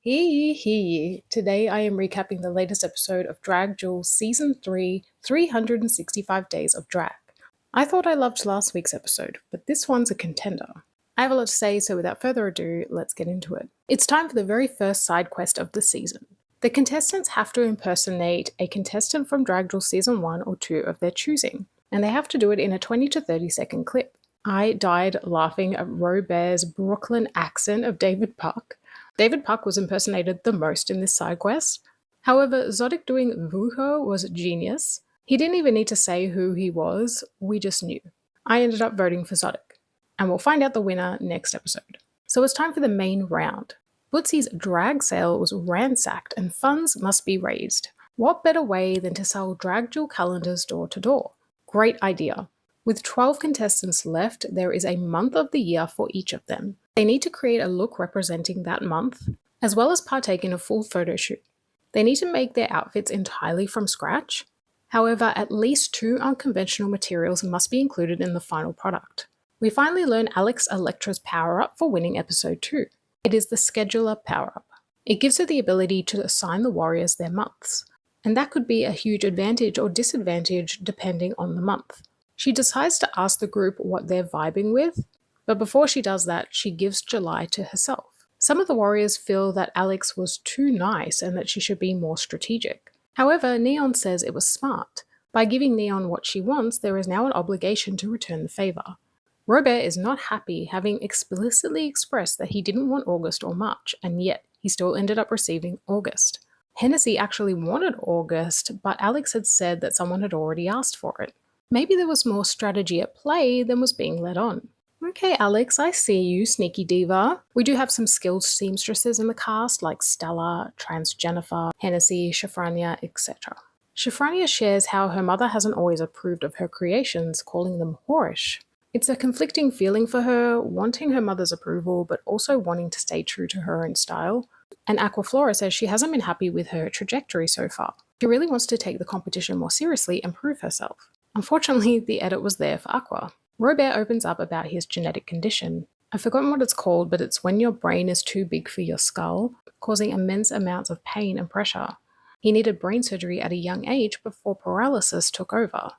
Hear ye. Today I am recapping the latest episode of Drag Duel Season 3, 365 Days of Drag. I thought I loved last week's episode, but this one's a contender. I have a lot to say, so without further ado, let's get into it. It's time for the very first side quest of the season. The contestants have to impersonate a contestant from Drag Duel Season 1 or 2 of their choosing, and they have to do it in a 20 to 30 second clip. I died laughing at Robert's Brooklyn accent of David Puck. David Puck was impersonated the most in this side quest. However, Zodic doing Vuho was genius. He didn't even need to say who he was, we just knew. I ended up voting for Zodic, and we'll find out the winner next episode. So it's time for the main round. Bootsy's drag sale was ransacked and funds must be raised. What better way than to sell drag duel calendars door to door? Great idea. With 12 contestants left, there is a month of the year for each of them. They need to create a look representing that month, as well as partake in a full photo shoot. They need to make their outfits entirely from scratch. However, at least 2 unconventional materials must be included in the final product. We finally learn Alex Electra's power-up for winning episode 2. It is the Scheduler power-up. It gives her the ability to assign the warriors their months, and that could be a huge advantage or disadvantage depending on the month. She decides to ask the group what they're vibing with, but before she does that, she gives July to herself. Some of the warriors feel that Alex was too nice and that she should be more strategic. However, Neon says it was smart. By giving Neon what she wants, there is now an obligation to return the favor. Robert is not happy, having explicitly expressed that he didn't want August or March, and yet he still ended up receiving August. Hennessy actually wanted August, but Alex had said that someone had already asked for it. Maybe there was more strategy at play than was being led on. Okay, Alex, I see you, sneaky diva. We do have some skilled seamstresses in the cast, like Stella, Trans Jennifer, Hennessy, Shafrania, etc. Shafrania shares how her mother hasn't always approved of her creations, calling them whorish. It's a conflicting feeling for her, wanting her mother's approval, but also wanting to stay true to her own style. And Aquaflora says she hasn't been happy with her trajectory so far. She really wants to take the competition more seriously and prove herself. Unfortunately, the edit was there for Aqua. Robert opens up about his genetic condition. I've forgotten what it's called, but it's when your brain is too big for your skull, causing immense amounts of pain and pressure. He needed brain surgery at a young age before paralysis took over.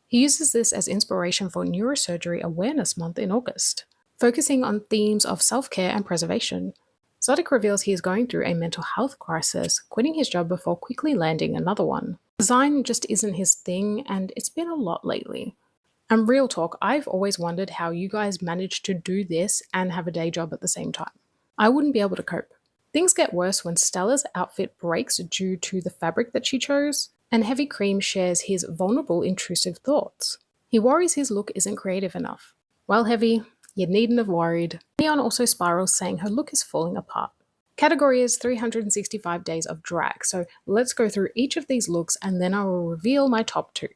He uses this as inspiration for Neurosurgery Awareness Month in August, focusing on themes of self-care and preservation. Zodic reveals he is going through a mental health crisis, quitting his job before quickly landing another one. Design just isn't his thing, and it's been a lot lately. And real talk, I've always wondered how you guys manage to do this and have a day job at the same time. I wouldn't be able to cope. Things get worse when Stella's outfit breaks due to the fabric that she chose, and Heavy Cream shares his vulnerable, intrusive thoughts. He worries his look isn't creative enough. Well, Heavy, you needn't have worried. Neon also spirals, saying her look is falling apart. Category is 365 Days of Drag, so let's go through each of these looks and then I will reveal my top 2.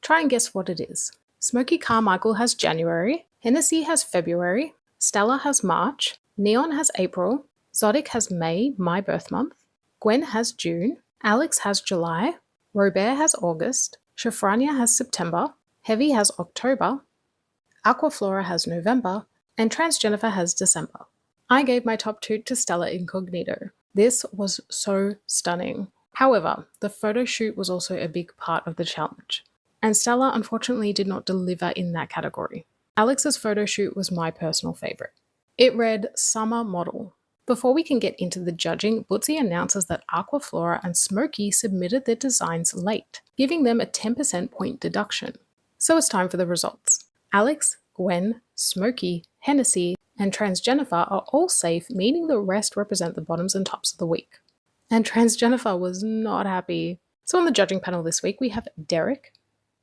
Try and guess what it is. Smokey Carmichael has January, Hennessy has February, Stella has March, Neon has April, Zodic has May, my birth month, Gwen has June, Alex has July, Robert has August, Shafrania has September, Heavy has October, Aquaflora has November, and Trans Jennifer has December. I gave my top 2 to Stella Incognito. This was so stunning. However, the photo shoot was also a big part of the challenge, and Stella unfortunately did not deliver in that category. Alex's photo shoot was my personal favorite. It read Summer Model. Before we can get into the judging, Bootsy announces that Aquaflora and Smokey submitted their designs late, giving them a 10% point deduction. So it's time for the results. Alex, Gwen, Smokey, Hennessy, and Trans Jennifer are all safe, meaning the rest represent the bottoms and tops of the week. And Trans Jennifer was not happy. So on the judging panel this week, we have Derek,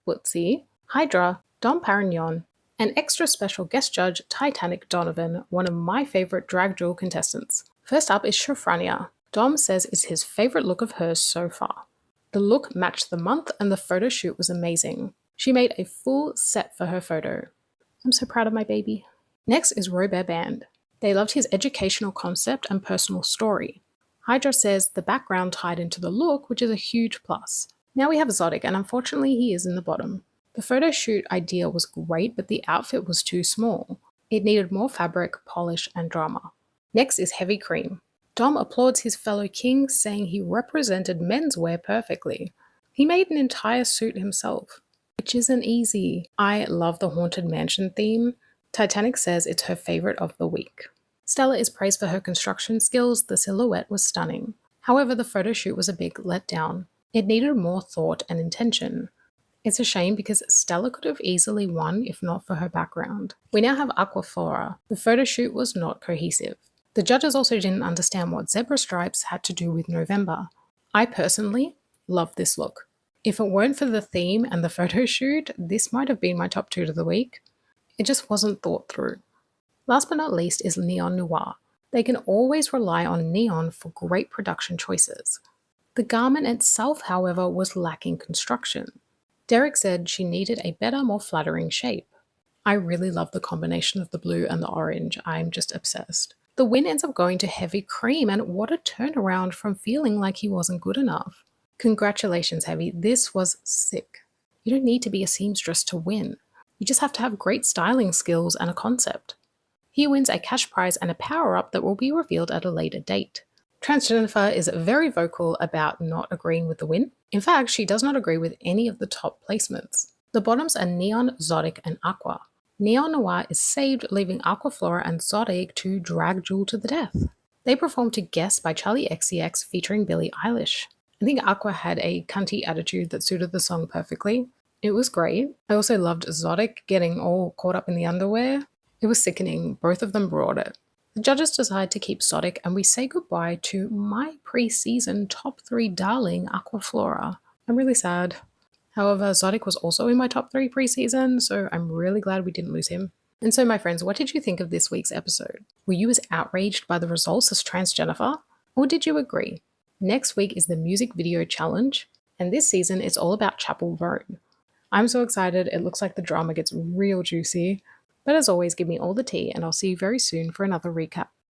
Bootsy, Hydra, Dom Perignon, and extra special guest judge Titanic Donovan, one of my favorite drag duel contestants. First up is Shafrania. Dom says it's his favorite look of hers so far. The look matched the month and the photo shoot was amazing. She made a full set for her photo. I'm so proud of my baby. Next is Robert Band. They loved his educational concept and personal story. Hydra says the background tied into the look, which is a huge plus. Now we have Zodic, and unfortunately he is in the bottom. The photo shoot idea was great, but the outfit was too small. It needed more fabric, polish, and drama. Next is Heavy Cream. Dom applauds his fellow king, saying he represented menswear perfectly. He made an entire suit himself, which isn't easy. I love the Haunted Mansion theme. Titanic says it's her favorite of the week. Stella is praised for her construction skills. The silhouette was stunning. However, the photo shoot was a big letdown. It needed more thought and intention. It's a shame because Stella could have easily won if not for her background. We now have Aquaflora. The photo shoot was not cohesive. The judges also didn't understand what zebra stripes had to do with November. I personally love this look. If it weren't for the theme and the photo shoot, this might have been my top 2 of the week. It just wasn't thought through. Last but not least is Neon Noir. They can always rely on neon for great production choices. The garment itself, however, was lacking construction. Derek said she needed a better, more flattering shape. I really love the combination of the blue and the orange. I'm just obsessed. The win ends up going to Heavy Cream, and what a turnaround from feeling like he wasn't good enough. Congratulations, Heavy. This was sick. You don't need to be a seamstress to win. You just have to have great styling skills and a concept. He wins a cash prize and a power-up that will be revealed at a later date. Jennifer is very vocal about not agreeing with the win. In fact, she does not agree with any of the top placements. The bottoms are Neon, Zodic, and Aqua. Neon Noir is saved, leaving Aquaflora and Zodic to drag Duel to the death. They performed to Guess by Charlie XCX featuring Billie Eilish. I think Aqua had a cunty attitude that suited the song perfectly. It was great. I also loved Zodic getting all caught up in the underwear. It was sickening. Both of them brought it. The judges decide to keep Zodic, and we say goodbye to my pre-season top 3 darling, Aquaflora. I'm really sad. However, Zodic was also in my top 3 pre-season, so I'm really glad we didn't lose him. And so, my friends, what did you think of this week's episode? Were you as outraged by the results as Jennifer? Or did you agree? Next week is the music video challenge, and this season it's all about Chapel Roan. I'm so excited. It looks like the drama gets real juicy. But as always, give me all the tea, and I'll see you very soon for another recap.